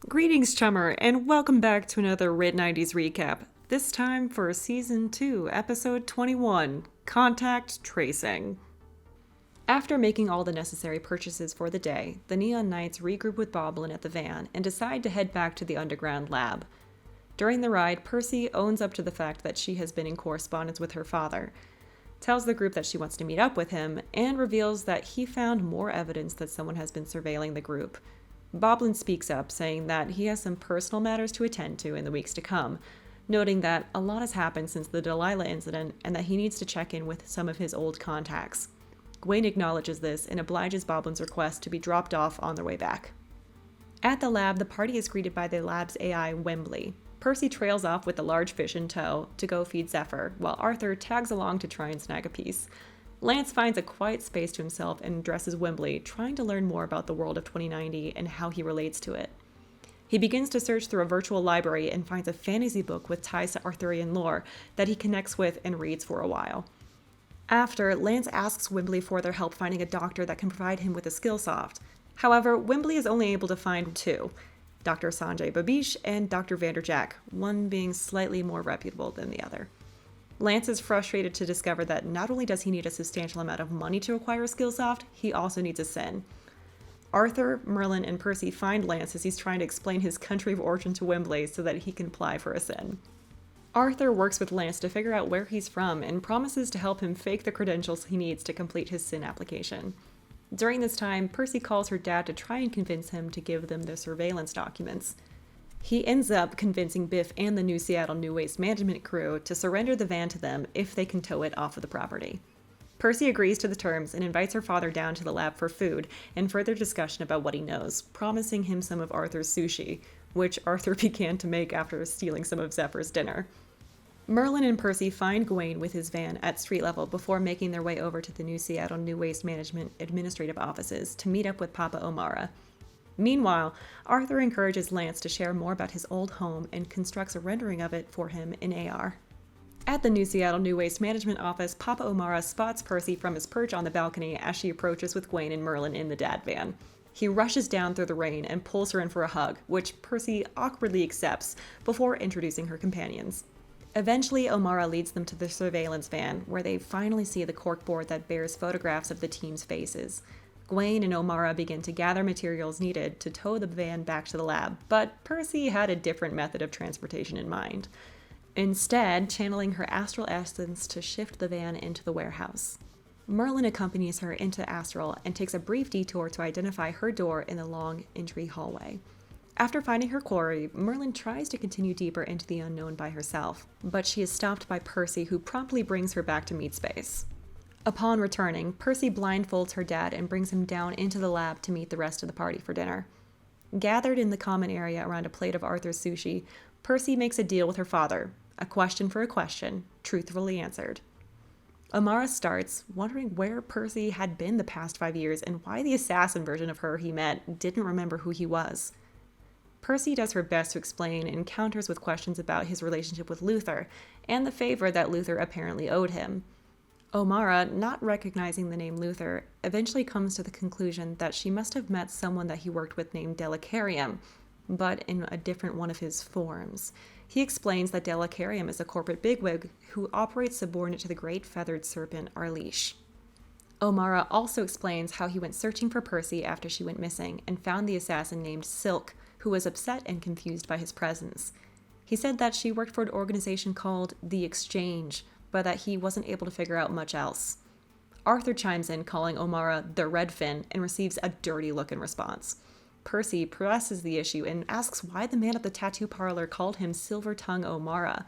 Greetings, Chummer, and welcome back to another Rid 90s recap. This time for Season 2, Episode 21, Contact Tracing. After making all the necessary purchases for the day, the Neon Knights regroup with Boblin at the van and decide to head back to the underground lab. During the ride, Percy owns up to the fact that she has been in correspondence with her father, tells the group that she wants to meet up with him, and reveals that he found more evidence that someone has been surveilling the group. Boblin speaks up, saying that he has some personal matters to attend to in the weeks to come, noting that a lot has happened since the Delilah incident and that he needs to check in with some of his old contacts. Gwen acknowledges this and obliges Boblin's request to be dropped off on their way back. At the lab, the party is greeted by the lab's AI, Wembley. Percy trails off with the large fish in tow to go feed Zephyr, while Arthur tags along to try and snag a piece. Lance finds a quiet space to himself and addresses Wembley, trying to learn more about the world of 2090 and how he relates to it. He begins to search through a virtual library and finds a fantasy book with ties to Arthurian lore that he connects with and reads for a while. After, Lance asks Wembley for their help finding a doctor that can provide him with a skillsoft. However, Wembley is only able to find two, Dr. Sanjay Babish and Dr. Vanderjack, one being slightly more reputable than the other. Lance is frustrated to discover that not only does he need a substantial amount of money to acquire a skillsoft, he also needs a SIN. Arthur, Merlin, and Percy find Lance as he's trying to explain his country of origin to Wembley so that he can apply for a SIN. Arthur works with Lance to figure out where he's from and promises to help him fake the credentials he needs to complete his SIN application. During this time, Percy calls her dad to try and convince him to give them the surveillance documents. He ends up convincing Biff and the New Seattle New Waste Management crew to surrender the van to them if they can tow it off of the property. Percy agrees to the terms and invites her father down to the lab for food and further discussion about what he knows, promising him some of Arthur's sushi, which Arthur began to make after stealing some of Zephyr's dinner. Merlin and Percy find Gawain with his van at street level before making their way over to the New Seattle New Waste Management administrative offices to meet up with Papa O'Mara. Meanwhile, Arthur encourages Lance to share more about his old home and constructs a rendering of it for him in AR. At the New Seattle New Waste Management office, Papa O'Mara spots Percy from his perch on the balcony as she approaches with Gawain and Merlin in the dad van. He rushes down through the rain and pulls her in for a hug, which Percy awkwardly accepts before introducing her companions. Eventually, O'Mara leads them to the surveillance van, where they finally see the corkboard that bears photographs of the team's faces. Gawain and O'Mara begin to gather materials needed to tow the van back to the lab, but Percy had a different method of transportation in mind, instead channeling her astral essence to shift the van into the warehouse. Merlin accompanies her into Astral and takes a brief detour to identify her door in the long entry hallway. After finding her quarry, Merlin tries to continue deeper into the unknown by herself, but she is stopped by Percy, who promptly brings her back to meat space. Upon returning, Percy blindfolds her dad and brings him down into the lab to meet the rest of the party for dinner. Gathered in the common area around a plate of Arthur's sushi, Percy makes a deal with her father, a question for a question, truthfully answered. O'Mara starts, wondering where Percy had been the past 5 years and why the assassin version of her he met didn't remember who he was. Percy does her best to explain and counters with questions about his relationship with Luther and the favor that Luther apparently owed him. O'Mara, not recognizing the name Luther, eventually comes to the conclusion that she must have met someone that he worked with named Delicarium, but in a different one of his forms. He explains that Delicarium is a corporate bigwig who operates subordinate to the great feathered serpent Arleesh. O'Mara also explains how he went searching for Percy after she went missing and found the assassin named Silk, who was upset and confused by his presence. He said that she worked for an organization called The Exchange, but that he wasn't able to figure out much else. Arthur chimes in, calling O'Mara the Redfin, and receives a dirty look in response. Percy presses the issue and asks why the man at the tattoo parlor called him Silver Tongue O'Mara.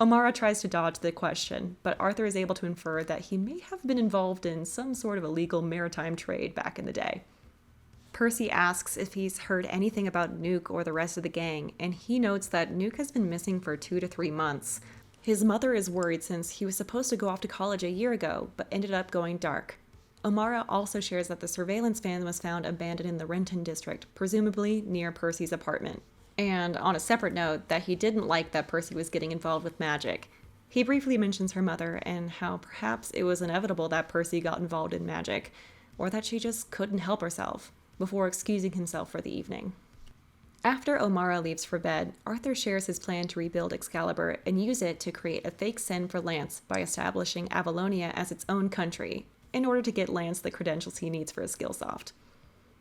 O'Mara tries to dodge the question, but Arthur is able to infer that he may have been involved in some sort of illegal maritime trade back in the day. Percy asks if he's heard anything about Nuke or the rest of the gang, and he notes that Nuke has been missing for 2 to 3 months. His mother is worried since he was supposed to go off to college a year ago, but ended up going dark. O'Mara also shares that the surveillance van was found abandoned in the Renton district, presumably near Percy's apartment. And on a separate note, that he didn't like that Percy was getting involved with magic. He briefly mentions her mother and how perhaps it was inevitable that Percy got involved in magic, or that she just couldn't help herself, before excusing himself for the evening. After Omara leaves for bed, Arthur shares his plan to rebuild Excalibur and use it to create a fake Sen for Lance by establishing Avalonia as its own country, in order to get Lance the credentials he needs for his Skillsoft.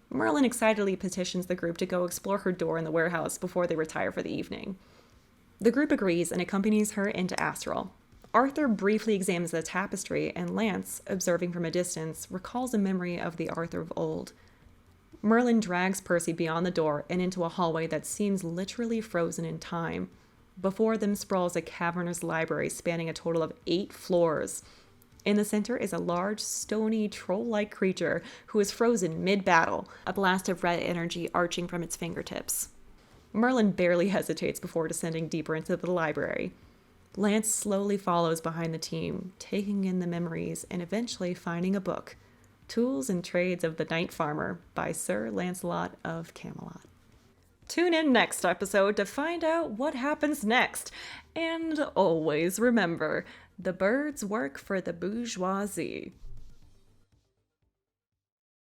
Merlin excitedly petitions the group to go explore her door in the warehouse before they retire for the evening. The group agrees and accompanies her into Astral. Arthur briefly examines the tapestry, and Lance, observing from a distance, recalls a memory of the Arthur of old. Merlin drags Percy beyond the door and into a hallway that seems literally frozen in time. Before them sprawls a cavernous library spanning a total of 8 floors. In the center is a large, stony, troll-like creature who is frozen mid-battle, a blast of red energy arching from its fingertips. Merlin barely hesitates before descending deeper into the library. Lance slowly follows behind the team, taking in the memories and eventually finding a book, Tools and Trades of the Night Farmer by Sir Lancelot of Camelot. Tune in next episode to find out what happens next. And always remember, the birds work for the bourgeoisie.